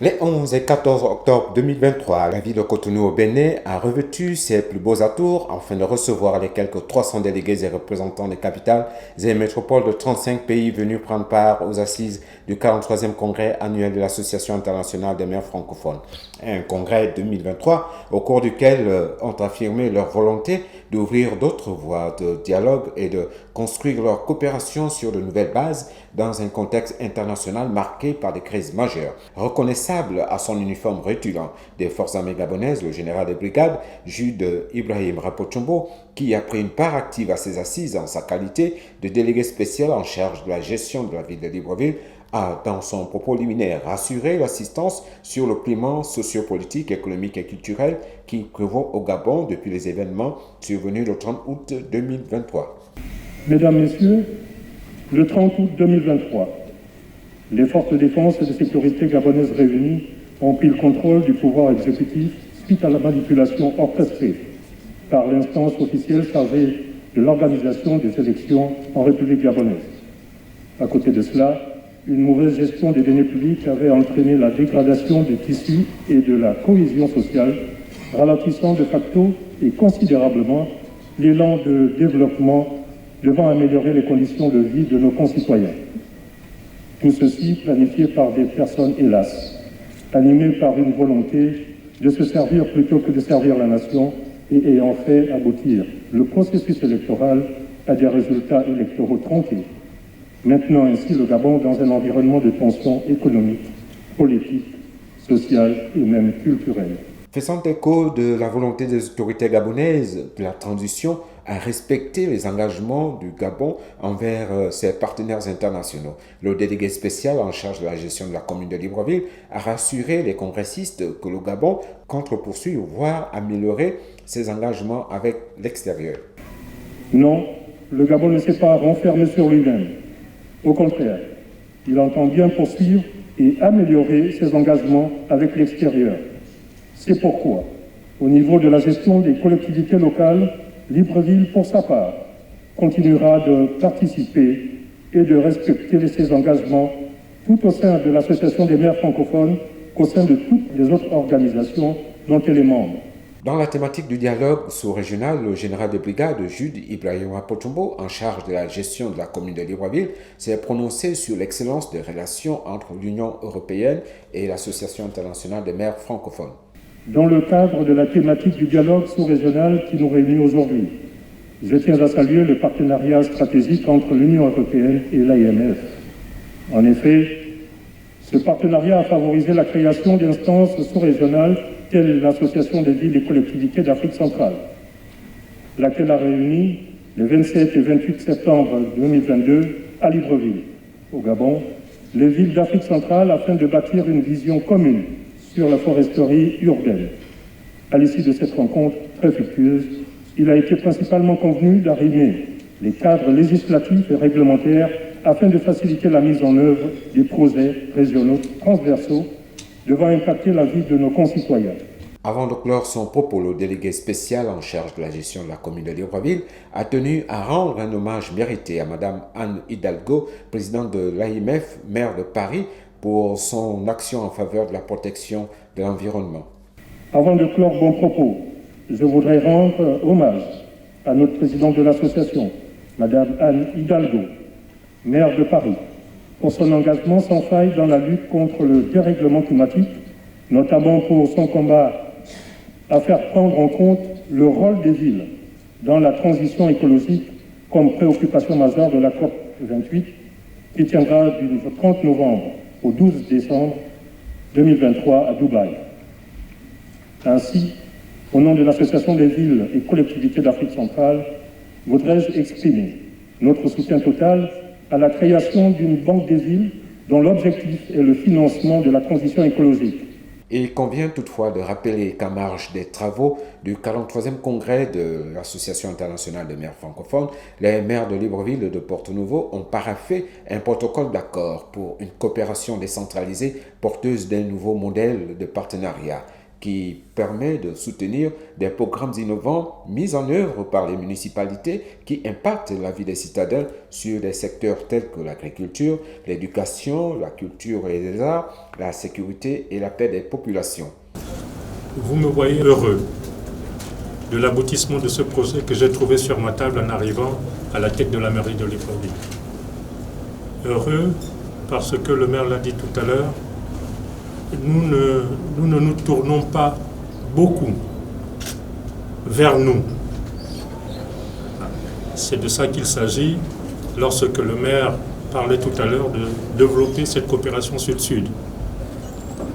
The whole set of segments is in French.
Les 11 et 14 octobre 2023, la ville de Cotonou au Bénin a revêtu ses plus beaux atours afin de recevoir les quelques 300 délégués et représentants des capitales et métropoles de 35 pays venus prendre part aux assises du 43e congrès annuel de l'Association internationale des maires francophones. Un congrès 2023 au cours duquel ont affirmé leur volonté d'ouvrir d'autres voies de dialogue et de construire leur coopération sur de nouvelles bases dans un contexte international marqué par des crises majeures. Reconnaissable à son uniforme rutilant des forces armées gabonaises, le général de brigade Jude Ibrahim Rapotombo, qui a pris une part active à ces assises en sa qualité de délégué spécial en charge de la gestion de la ville de Libreville, a, dans son propos liminaire, assuré l'assistance sur le climat sociopolitique, économique et culturel qui prévaut au Gabon depuis les événements survenus le 30 août 2023. Mesdames, Messieurs, le 30 août 2023, les forces de défense et de sécurité gabonaises réunies ont pris le contrôle du pouvoir exécutif suite à la manipulation orchestrée par l'instance officielle chargée de l'organisation des élections en République gabonaise. À côté de cela, une mauvaise gestion des deniers publics avait entraîné la dégradation des tissus et de la cohésion sociale, ralentissant de facto et considérablement l'élan de développement devant améliorer les conditions de vie de nos concitoyens. Tout ceci planifié par des personnes, hélas, animées par une volonté de se servir plutôt que de servir la nation et ayant fait aboutir le processus électoral à des résultats électoraux tronqués. Maintenant ainsi le Gabon dans un environnement de tension économique, politique, sociale et même culturelle. Faisant écho de la volonté des autorités gabonaises de la transition à respecter les engagements du Gabon envers ses partenaires internationaux, le délégué spécial en charge de la gestion de la commune de Libreville a rassuré les congressistes que le Gabon compte poursuivre, voire améliorer ses engagements avec l'extérieur. Non, le Gabon ne s'est pas renfermé sur lui-même. Au contraire, il entend bien poursuivre et améliorer ses engagements avec l'extérieur. C'est pourquoi, au niveau de la gestion des collectivités locales, Libreville, pour sa part, continuera de participer et de respecter ses engagements tout au sein de l'Association des maires francophones, qu'au sein de toutes les autres organisations dont elle est membre. Dans la thématique du dialogue sous-régional, le général de brigade Jude Ibrahim Rapotombo, en charge de la gestion de la commune de Libreville, s'est prononcé sur l'excellence des relations entre l'Union européenne et l'Association internationale des maires francophones. Dans le cadre de la thématique du dialogue sous-régional qui nous réunit aujourd'hui, je tiens à saluer le partenariat stratégique entre l'Union européenne et l'IMF. En effet, ce partenariat a favorisé la création d'instances sous-régionales telles l'Association des villes et collectivités d'Afrique centrale, laquelle a réuni le 27 et 28 septembre 2022 à Libreville, au Gabon, les villes d'Afrique centrale afin de bâtir une vision commune sur la foresterie urbaine. À l'issue de cette rencontre très fructueuse, il a été principalement convenu d'arrimer les cadres législatifs et réglementaires afin de faciliter la mise en œuvre des projets régionaux transversaux devant impacter la vie de nos concitoyens. Avant de clore son propos, le délégué spécial en charge de la gestion de la commune de Libreville a tenu à rendre un hommage mérité à Mme Anne Hidalgo, présidente de l'AMF, maire de Paris, pour son action en faveur de la protection de l'environnement. Avant de clore mon propos, je voudrais rendre hommage à notre présidente de l'association, Mme Anne Hidalgo, maire de Paris, pour son engagement sans faille dans la lutte contre le dérèglement climatique, notamment pour son combat à faire prendre en compte le rôle des villes dans la transition écologique comme préoccupation majeure de la COP 28 qui tiendra du 30 novembre au 12 décembre 2023 à Dubaï. Ainsi, au nom de l'Association des villes et collectivités d'Afrique centrale, voudrais-je exprimer notre soutien total à la création d'une banque des villes dont l'objectif est le financement de la transition écologique. Il convient toutefois de rappeler qu'en marge des travaux du 43e congrès de l'Association internationale des maires francophones, les maires de Libreville et de Porto-Novo ont paraphé un protocole d'accord pour une coopération décentralisée porteuse d'un nouveau modèle de partenariat qui permet de soutenir des programmes innovants mis en œuvre par les municipalités qui impactent la vie des citadins sur des secteurs tels que l'agriculture, l'éducation, la culture et les arts, la sécurité et la paix des populations. Vous me voyez heureux de l'aboutissement de ce projet que j'ai trouvé sur ma table en arrivant à la tête de la mairie de Libreville. Heureux parce que le maire l'a dit tout à l'heure, nous ne nous tournons pas beaucoup vers nous. C'est de ça qu'il s'agit lorsque le maire parlait tout à l'heure de développer cette coopération sud-sud.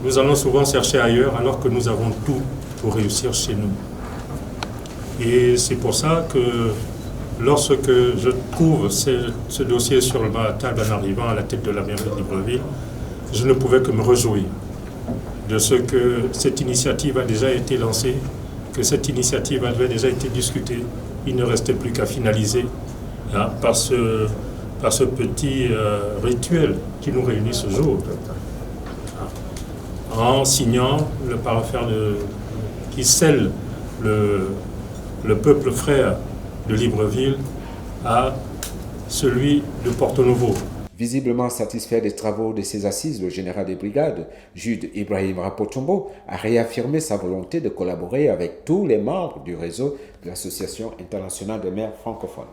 Nous allons souvent chercher ailleurs alors que nous avons tout pour réussir chez nous. Et c'est pour ça que lorsque je trouve ce dossier sur ma table en arrivant à la tête de la mairie de Libreville, je ne pouvais que me réjouir de ce que cette initiative a déjà été lancée, que cette initiative avait déjà été discutée. Il ne restait plus qu'à finaliser par ce petit rituel qui nous réunit ce jour, en signant le paraphère qui scelle le peuple frère de Libreville à celui de Porto-Novo. Visiblement satisfait des travaux de ses assises, le général des brigades, Jude Ibrahim Rapotombo, a réaffirmé sa volonté de collaborer avec tous les membres du réseau de l'Association internationale des maires francophones.